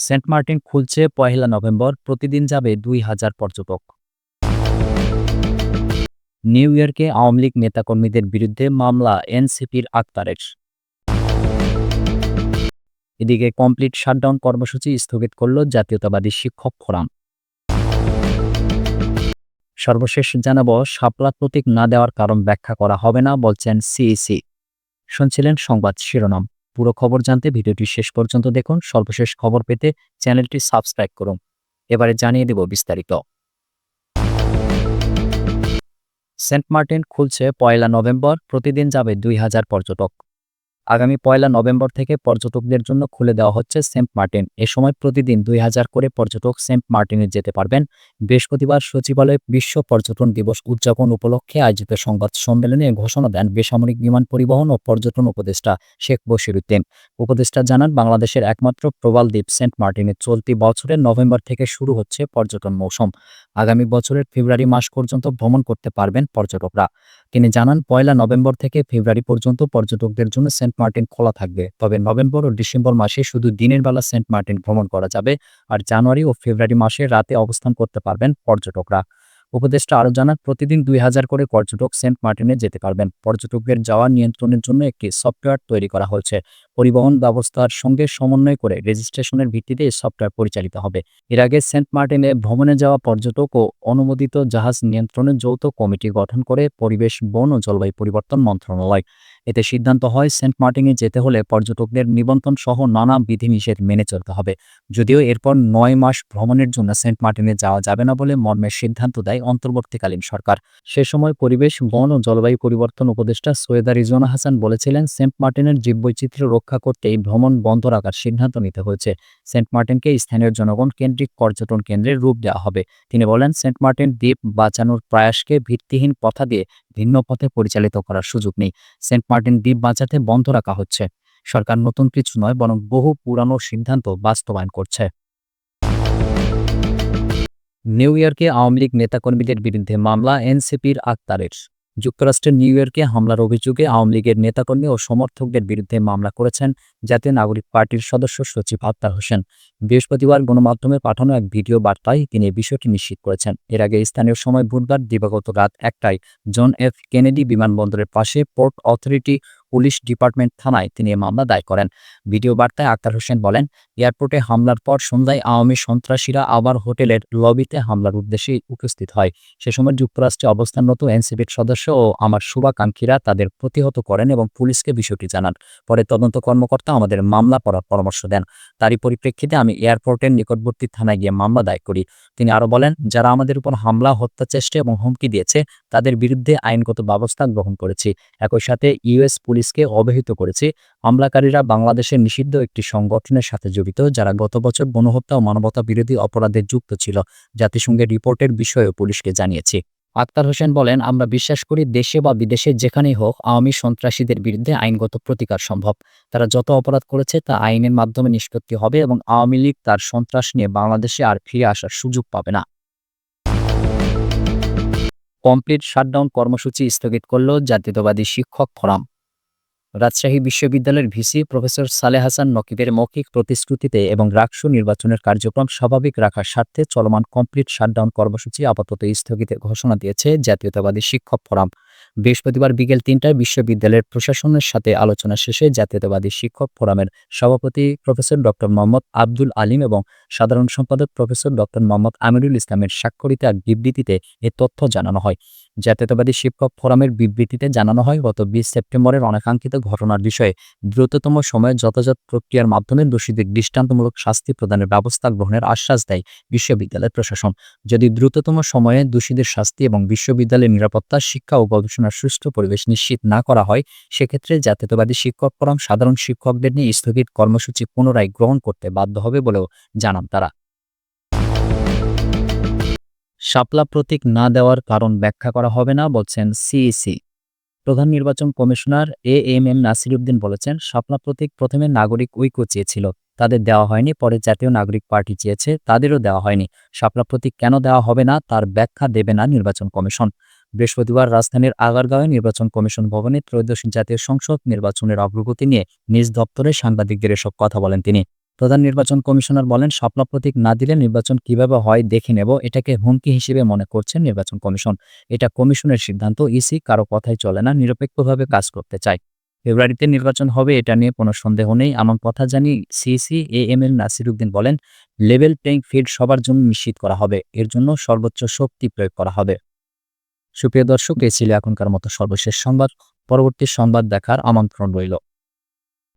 Saint Martin খুলছে ১লা November, প্রতিদিন যাবে ২,০০০ পর্যটক। নিউ ইয়র্কে আওয়ামী লীগ নেতাকর্মীদের বিরুদ্ধে মামলা এনসিপির আক্তারের। এদিকে কমপ্লিট শাটডাউন কর্মসূচি স্থগিত করল জাতীয়তাবাদী শিক্ষক ফোরাম। সর্বশেষ জানাবো, শাপলা প্রতীক না দেওয়ার কারণ ব্যাখ্যা করা হবে না বলছেন সিইসি। শুনছিলেন সংবাদ শিরোনাম। পুরো খবর জানতে ভিডিওটি শেষ পর্যন্ত দেখুন। সর্বশেষ খবর পেতে চ্যানেলটি সাবস্ক্রাইব করুন। এবারে জানিয়ে দেব বিস্তারিত। সেন্ট মার্টিন খুলছে ১লা নভেম্বর, প্রতিদিন যাবে ২,০০০ পর্যটক। আগামী ১লা নভেম্বর থেকে পর্যটকদের জন্য খুলে দেওয়া হচ্ছে সেন্ট মার্টিন। এ সময় প্রতিদিন ২,০০০ করে পর্যটক সেন্ট মার্টিনে যেতে পারবেন। বৃহস্পতিবার সচিবালয়ে বিশ্ব পর্যটন দিবস উদযাপন উপলক্ষে আয়োজিত সংবাদ সম্মেলনে ঘোষণা দেন বেসামরিক বিমান পরিবহন ও পর্যটন উপদেষ্টা শেখ বশিরউদ্দিন। উপদেষ্টা জানান, বাংলাদেশের একমাত্র প্রবাল দ্বীপ সেন্ট মার্টিনে চলতি বছরের নভেম্বর থেকে শুরু হচ্ছে পর্যটন মৌসুম। আগামী বছরের ফেব্রুয়ারি মাস পর্যন্ত ভ্রমণ করতে পারবেন পর্যটকরা। তিনি জানান, ১লা নভেম্বর থেকে ফেব্রুয়ারি পর্যন্ত পর্যটকদের জন্য সেন্ট মার্টিন খোলা থাকবে। তবে নভেম্বর ও ডিসেম্বর মাসে শুধু দিনের বেলা সেন্ট মার্টিন ভ্রমণ করা যাবে, আর জানুয়ারি ও ফেব্রুয়ারি মাসে রাতে অবস্থান করতে পারবেন পর্যটকরা। উপদেষ্টা আরও জানান, প্রতিদিন ২,০০০ করে পর্যটক সেন্ট মার্টিনে যেতে পারবেন। পর্যটকদের যাওয়া নিয়ন্ত্রণের জন্য একটি সফটওয়্যার তৈরি করা হয়েছে। পরিবহন ব্যবস্থার সঙ্গে সমন্বয় করে রেজিস্ট্রেশনের ভিত্তিতে এই সফটওয়্যার পরিচালিত হবে। এর আগে সেন্ট মার্টিনে ভ্রমণে যাওয়া পর্যটক ও অনুমোদিত জাহাজ নিয়ন্ত্রণের যৌথ কমিটি গঠন করে পরিবেশ, বন ও জলবায়ু পরিবর্তন মন্ত্রণালয়। এতে সিদ্ধান্ত হয়, সেন্ট মার্টিনে যেতে হলে পর্যটকদের নিবন্ধন সহ নানা বিধিনিষেধ মেনে চলতে হবে। যদিও এরপর ৯ মাস ভ্রমণের জন্য সেন্ট মার্টিনে যাওয়া যাবে না বলে মর্মের সিদ্ধান্ত দেয় অন্তর্বর্তীকালীন সরকার। সে সময় পরিবেশ, বন ও জলবায়ু পরিবর্তন উপদেষ্টা সৈয়দা রিজওয়ানা হাসান বলেছিলেন, সেন্ট মার্টিনের জীববৈচিত্র্য রক্ষা করতে এই ভ্রমণ বন্ধ রাখার সিদ্ধান্ত নিতে হয়েছে। সেন্ট মার্টিনকে স্থানীয় জনগণ কেন্দ্রিক পর্যটন কেন্দ্রের রূপ দেওয়া হবে। তিনি বলেন, সেন্ট মার্টিন দ্বীপ বাঁচানোর প্রয়াসকে ভিত্তিহীন কথা দিয়ে ভিন্ন পথে পরিচালিত করার সুযোগ নেই। সেন্ট মার্টিন দ্বীপ বাঁচাতে বন্ধ রাখা হচ্ছে। সরকার নতুন কিছু নয়, বরং বহু পুরানো সিদ্ধান্ত বাস্তবায়ন করছে। নিউ ইয়র্কে আওয়ামী লীগ নেতাকর্মীদের বিরুদ্ধে মামলা এনসিপির আক্তারের। যুক্তরাষ্ট্রের নিউ ইয়র্কে হামলার অভিযোগে আওয়ামী লীগের নেতাকর্মী ও সমর্থকদের বিরুদ্ধে মামলা করেছেন জাতীয় নাগরিক পার্টির সদস্য সচিব আক্তার হোসেন। বৃহস্পতিবার গণমাধ্যমে পাঠানো এক ভিডিও বার্তায় তিনি এই বিষয়টি নিশ্চিত করেছেন। এর আগে স্থানীয় সময় বুধবার দিবাগত রাত ১টায় জন এফ কেনেডি বিমানবন্দরের পাশে পোর্ট অথরিটি পুলিশ ডিপার্টমেন্ট থানায় তিনি এ মামলা দায়ের করেন। ভিডিও বার্তায় আক্তার হোসেন বলেন, এয়ারপোর্টে হামলার পর সন্ধ্যায় আওয়ামী সন্ত্রাসীরা আবার হোটেলের লবিতে হামলার উদ্দেশ্যে উপস্থিত হয়। সে সময় যুক্তরাষ্ট্রে অবস্থানরত এনসিপির সদস্য ও আমার শুভাকাঙ্ক্ষীরা তাদের প্রতিহত করেন এবং পুলিশকে বিষয়টি জানান। পরে তদন্ত কর্মকর্তা আমাদের মামলা করার পরামর্শ দেন। তারই পরিপ্রেক্ষিতে আমি এয়ারপোর্টের নিকটবর্তী থানায় গিয়ে মামলা দায়ের করি। তিনি আরও বলেন, যারা আমাদের উপর হামলা, হত্যা চেষ্টা এবং হুমকি দিয়েছে তাদের বিরুদ্ধে আইনগত ব্যবস্থা গ্রহণ করেছি। একই সাথে ইউএস পুলিশকে অবহিত করেছি, হামলাকারীরা বাংলাদেশের নিষিদ্ধ একটি সংগঠনের সাথে জড়িত, যারা গত বছর গণহত্যা ও মানবতা বিরোধী অপরাধে যুক্ত ছিল। জাতিসংঘের রিপোর্টের বিষয়েও পুলিশকে জানিয়েছি। আক্তার হোসেন বলেন, আমরা বিশ্বাস করি, দেশে বা বিদেশে যেখানেই হোক আওয়ামী সন্ত্রাসীদের বিরুদ্ধে আইনগত প্রতিকার সম্ভব। তারা যত অপরাধ করেছে তা আইনের মাধ্যমে নিষ্পত্তি হবে এবং আওয়ামী লীগ তার সন্ত্রাস নিয়ে বাংলাদেশে আর ফিরে আসার সুযোগ পাবে না। কমপ্লিট শাটডাউন কর্মসূচি স্থগিত করল জাতীয়তাবাদী শিক্ষক ফোরাম। রাজশাহী বিশ্ববিদ্যালয়ের ভিসি প্রফেসর সালেহ হাসান নকিবের মৌখিক প্রতিশ্রুতিতে এবং রাকসু নির্বাচনের কার্যক্রম স্বাভাবিক রাখার স্বার্থে চলমান কমপ্লিট শাটডাউন কর্মসূচি আপাতত স্থগিতের ঘোষণা দিয়েছে জাতীয়তাবাদী শিক্ষক ফোরাম। বৃহস্পতিবার বিকেল ৩টায় বিশ্ববিদ্যালয়ের প্রশাসনের সাথে আলোচনা শেষে জাতীয়তাবাদী শিক্ষক ফোরামের সভাপতি প্রফেসর ডক্টর মোহাম্মদ আব্দুল আলিম এবং সাধারণ সম্পাদক প্রফেসর ডক্টর মোহাম্মদ আমিরুল ইসলামের স্বাক্ষরিত এক বিবৃতিতে এ তথ্য জানানো হয়। জাতীয়তাবাদী শিক্ষক ফোরামের বিবৃতিতে জানানো হয়, গত ২০ সেপ্টেম্বরের অনাকাঙ্ক্ষিত ঘটনার বিষয়ে দ্রুততম সময়ে যথাযথ প্রক্রিয়ার মাধ্যমে দোষীদের দৃষ্টান্তমূলক শাস্তি প্রদানের ব্যবস্থা গ্রহণের আশ্বাস দেয় বিশ্ববিদ্যালয় প্রশাসন। যদি দ্রুততম সময়ে দোষীদের শাস্তি এবং বিশ্ববিদ্যালয়ের নিরাপত্তা, শিক্ষা ও গবেষণার সুষ্ঠু পরিবেশ নিশ্চিত না করা হয়, সেক্ষেত্রে জাতীয়তাবাদী শিক্ষক ফোরাম সাধারণ শিক্ষকদের নিয়ে স্থগিত কর্মসূচি পুনরায় গ্রহণ করতে বাধ্য হবে বলেও জানান তারা। শাপলা প্রতীক না দেওয়ার কারণ ব্যাখ্যা করা হবে না বলছেন সিইসি। প্রধান নির্বাচন কমিশনার এএমএম নাসিরউদ্দিন বলেছেন, শাপলা প্রতীক প্রথমে নাগরিক ঐক্য চেয়েছিল, তাদের দেওয়া হয়নি। পরে জাতীয় নাগরিক পার্টি চেয়েছে, তাদেরও দেওয়া হয়নি। শাপলা প্রতীক কেন দেওয়া হবে না তার ব্যাখ্যা দেবে না নির্বাচন কমিশন। বৃহস্পতিবার রাজধানীর আগারগাঁওয়ে নির্বাচন কমিশন ভবনে ত্রয়োদশ জাতীয় সংসদ নির্বাচনের অগ্রগতি নিয়ে নিজ দপ্তরে সাংবাদিকদের এসব কথা বলেন তিনি। প্রধান নির্বাচন কমিশনার বলেন, স্বপ্ন প্রতীক না দিলে নির্বাচন কিভাবে হয় দেখে নেব, এটাকে হুমকি হিসেবে মনে করছেন নির্বাচন কমিশন। এটা কমিশনের সিদ্ধান্ত, ইসি কারো কথাই চলে না, নিরপেক্ষভাবে কাজ করতে চায়। ফেব্রুয়ারিতে নির্বাচন হবে, এটা নিয়ে কোনো সন্দেহ নেই, এমন কথা জানি সিসি এএমএল নাসির উদ্দিন বলেন, লেভেল প্লেইং ফিল্ড সবার জন্য নিশ্চিত করা হবে, এর জন্য সর্বোচ্চ শক্তি প্রয়োগ করা হবে। সুপ্রিয় দর্শক, এই ছিল এখনকার মতো সর্বশেষ সংবাদ। পরবর্তী সংবাদ দেখার আমন্ত্রণ রইল।